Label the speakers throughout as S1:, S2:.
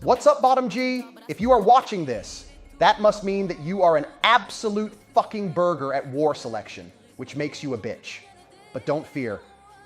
S1: What's up, Bottom G? If you are watching this, that must mean that you are an absolute fucking burger at war selection, which makes you a bitch. But don't fear.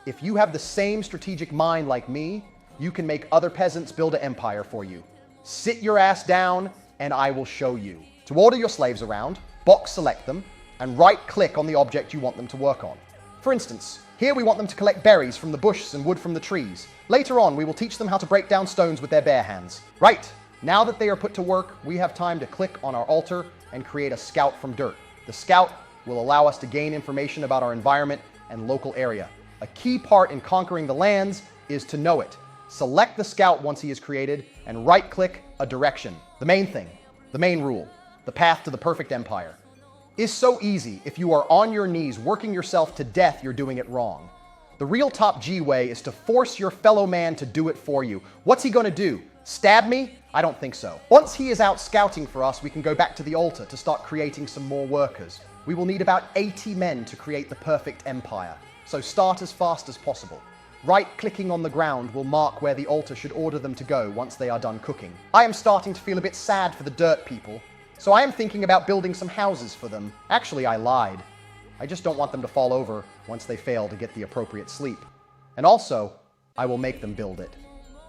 S1: If you have the same strategic mind like me, you can make other peasants build an empire for you. Sit your ass down and I will show you. To order your slaves around, box select them, and right-click on the object you want them to work on. For instance, here we want them to collect berries from the bushes and wood from the trees. Later on, we will teach them how to break down stones with their bare hands. Right, now that they are put to work, we have time to click on our altar and create a scout from dirt. The scout will allow us to gain information about our environment and local area. A key part in conquering the lands is to know it. Select the scout once he is created and right-click a direction. The main thing, the main rule, the path to the perfect empire. Is so easy. If you are on your knees working yourself to death, you're doing it wrong. The real top G way is to force your fellow man to do it for you. What's he gonna do? Stab me? I don't think so. Once he is out scouting for us, we can go back to the altar to start creating some more workers. We will need about 80 men to create the perfect empire. So start as fast as possible. Right-clicking on the ground will mark where the altar should order them to go once they are done cooking. I am starting to feel a bit sad for the dirt people, so I am thinking about building some houses for them. Actually, I lied. I just don't want them to fall over once they fail to get the appropriate sleep. And also, I will make them build it.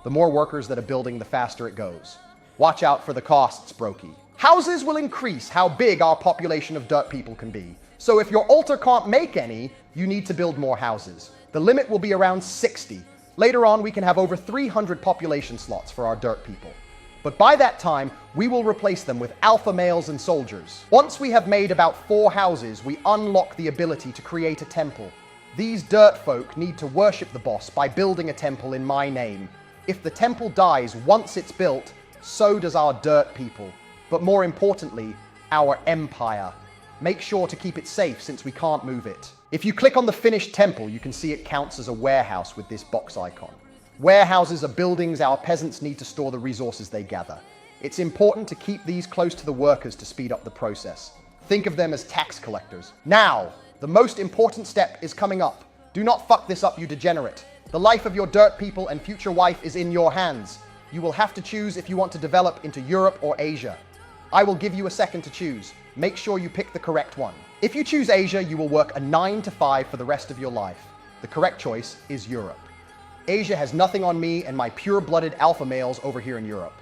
S1: The more workers that are building, the faster it goes. Watch out for the costs, Brokey. Houses will increase how big our population of dirt people can be. So if your altar can't make any, you need to build more houses. The limit will be around 60. Later on, we can have over 300 population slots for our dirt people. But by that time, we will replace them with alpha males and soldiers. Once we have made about 4 houses, we unlock the ability to create a temple. These dirt folk need to worship the boss by building a temple in my name. If the temple dies once it's built, so does our dirt people. But more importantly, our empire. Make sure to keep it safe since we can't move it. If you click on the finished temple, you can see it counts as a warehouse with this box icon. Warehouses are buildings our peasants need to store the resources they gather. It's important to keep these close to the workers to speed up the process. Think of them as tax collectors. Now, the most important step is coming up. Do not fuck this up, you degenerate. The life of your dirt people and future wife is in your hands. You will have to choose if you want to develop into Europe or Asia. I will give you a second to choose. Make sure you pick the correct one. If you choose Asia, you will work a 9 to 5 for the rest of your life. The correct choice is Europe. Asia has nothing on me and my pure-blooded alpha males over here in Europe.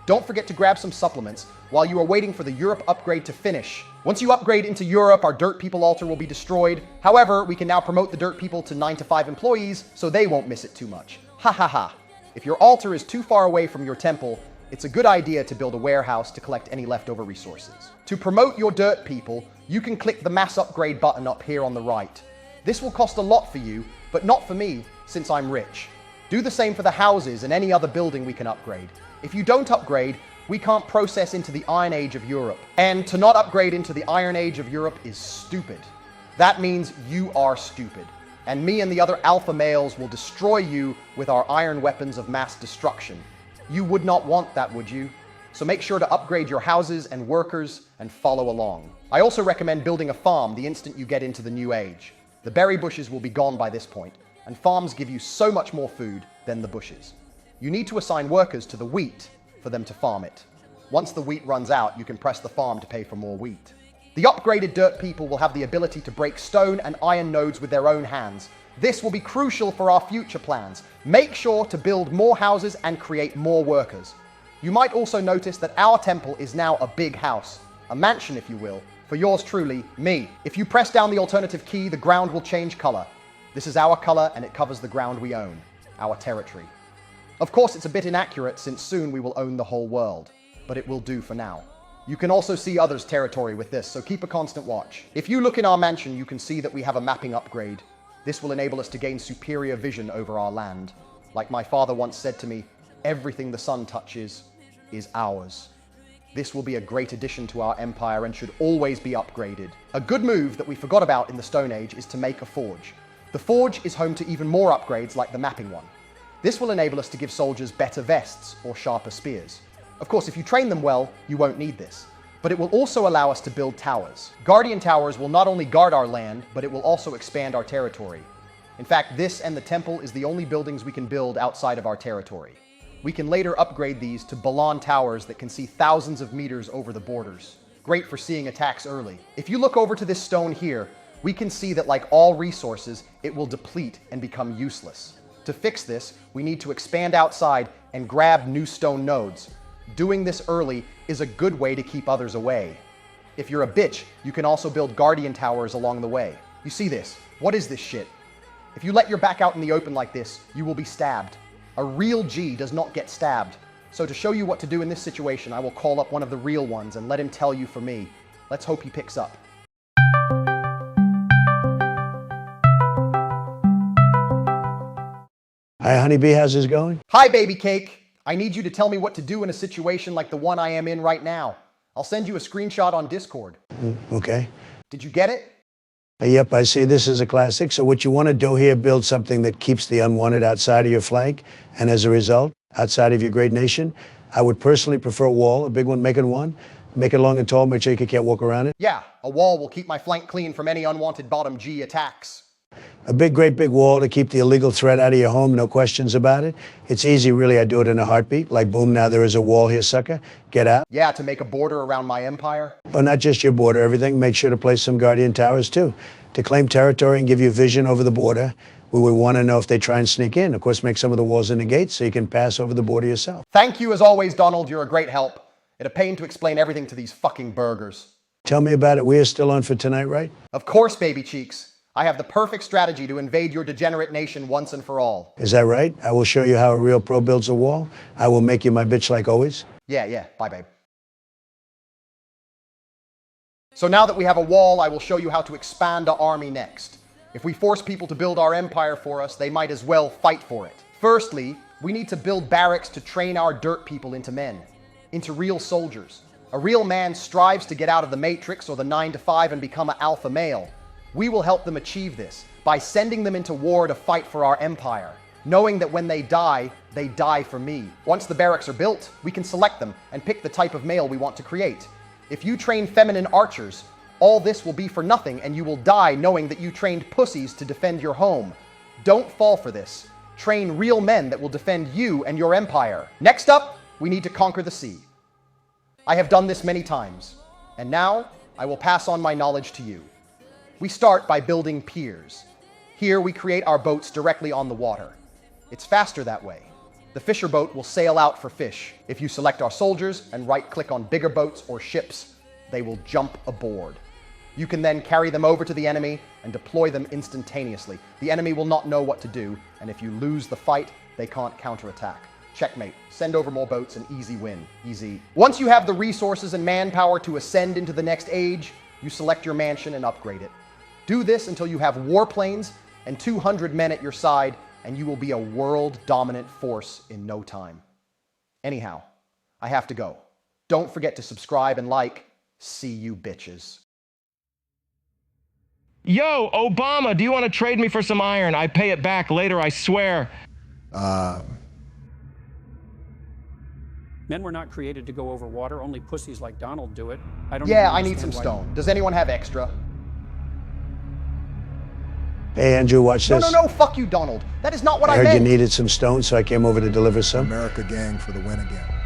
S1: Don't forget to grab some supplements while you are waiting for the Europe upgrade to finish. Once you upgrade into Europe, our dirt people altar will be destroyed. However, we can now promote the dirt people to 9 to 5 employees, so they won't miss it too much. Ha ha ha. If your altar is too far away from your temple, it's a good idea to build a warehouse to collect any leftover resources. To promote your dirt people, you can click the mass upgrade button up here on the right. This will cost a lot for you, but not for me, since I'm rich. Do the same for the houses and any other building we can upgrade. If you don't upgrade, we can't process into the Iron Age of Europe. And to not upgrade into the Iron Age of Europe is stupid. That means you are stupid. And me and the other alpha males will destroy you with our iron weapons of mass destruction. You would not want that, would you? So make sure to upgrade your houses and workers and follow along. I also recommend building a farm the instant you get into the new age. The berry bushes will be gone by this point, and farms give you so much more food than the bushes. You need to assign workers to the wheat for them to farm it. Once the wheat runs out, you can press the farm to pay for more wheat. The upgraded dirt people will have the ability to break stone and iron nodes with their own hands. This will be crucial for our future plans. Make sure to build more houses and create more workers. You might also notice that our temple is now a big house, a mansion if you will, for yours truly, me. If you press down the alternative key, the ground will change color. This is our color and it covers the ground we own, our territory. Of course, it's a bit inaccurate since soon we will own the whole world, but it will do for now. You can also see others' territory with this, so keep a constant watch. If you look in our mansion, you can see that we have a mapping upgrade. This will enable us to gain superior vision over our land. Like my father once said to me, everything the sun touches is ours. This will be a great addition to our empire and should always be upgraded. A good move that we forgot about in the Stone Age is to make a forge. The forge is home to even more upgrades like the mapping one. This will enable us to give soldiers better vests or sharper spears. Of course, if you train them well, you won't need this. But it will also allow us to build towers. Guardian towers will not only guard our land, but it will also expand our territory. In fact, this and the temple is the only buildings we can build outside of our territory. We can later upgrade these to Balon towers that can see thousands of meters over the borders. Great for seeing attacks early. If you look over to this stone here, we can see that like all resources, it will deplete and become useless. To fix this, we need to expand outside and grab new stone nodes. Doing this early is a good way to keep others away. If you're a bitch, you can also build guardian towers along the way. You see this? What is this shit? If you let your back out in the open like this, you will be stabbed. A real G does not get stabbed. So to show you what to do in this situation, I will call up one of the real ones and let him tell you for me. Let's hope he picks up.
S2: Hi, honeybee, how's this going?
S1: Hi, baby cake. I need you to tell me what to do in a situation like the one I am in right now. I'll send you a screenshot on Discord.
S2: Okay.
S1: Did you get it?
S2: Yep, I see this is a classic. So what you want to do here, build something that keeps the unwanted outside of your flank. And as a result, outside of your great nation, I would personally prefer a wall, a big one, make it one. Make it long and tall, make sure you can't walk around it.
S1: Yeah, a wall will keep my flank clean from any unwanted bottom G attacks.
S2: A big, great big wall to keep the illegal threat out of your home, no questions about it. It's easy, really. I do it in a heartbeat. Like, boom, now there is a wall here, sucker. Get out.
S1: Yeah, to make a border around my empire.
S2: Oh, not just your border, everything. Make sure to place some guardian towers, too. To claim territory and give you vision over the border, we would want to know if they try and sneak in. Of course, make some of the walls in the gates so you can pass over the border yourself.
S1: Thank you as always, Donald. You're a great help. It's a pain to explain everything to these fucking burgers.
S2: Tell me about it. We are still on for tonight, right?
S1: Of course, baby cheeks. I have the perfect strategy to invade your degenerate nation once and for all.
S2: Is that right? I will show you how a real pro builds a wall. I will make you my bitch like always.
S1: Yeah. Bye, babe. So now that we have a wall, I will show you how to expand our army next. If we force people to build our empire for us, they might as well fight for it. Firstly, we need to build barracks to train our dirt people into men, into real soldiers. A real man strives to get out of the matrix or the 9-to-5 and become an alpha male. We will help them achieve this by sending them into war to fight for our empire, knowing that when they die for me. Once the barracks are built, we can select them and pick the type of male we want to create. If you train feminine archers, all this will be for nothing and you will die knowing that you trained pussies to defend your home. Don't fall for this. Train real men that will defend you and your empire. Next up, we need to conquer the sea. I have done this many times, and now I will pass on my knowledge to you. We start by building piers. Here we create our boats directly on the water. It's faster that way. The fisher boat will sail out for fish. If you select our soldiers and right-click on bigger boats or ships, they will jump aboard. You can then carry them over to the enemy and deploy them instantaneously. The enemy will not know what to do, and if you lose the fight, they can't counterattack. Checkmate. Send over more boats and easy win. Easy. Once you have the resources and manpower to ascend into the next age, you select your mansion and upgrade it. Do this until you have warplanes and 200 men at your side, and you will be a world-dominant force in no time. Anyhow, I have to go. Don't forget to subscribe and like. See you bitches.
S3: Yo, Obama, do you want to trade me for some iron? I pay it back later, I swear.
S4: Men were not created to go over water. Only pussies like Donald do it. I
S1: need some stone. Does anyone have extra?
S2: Hey, Andrew, watch this.
S1: No, fuck you, Donald. That is not what I
S2: heard
S1: meant.
S2: you needed some stone, so I came over to deliver some.
S5: America gang for the win again.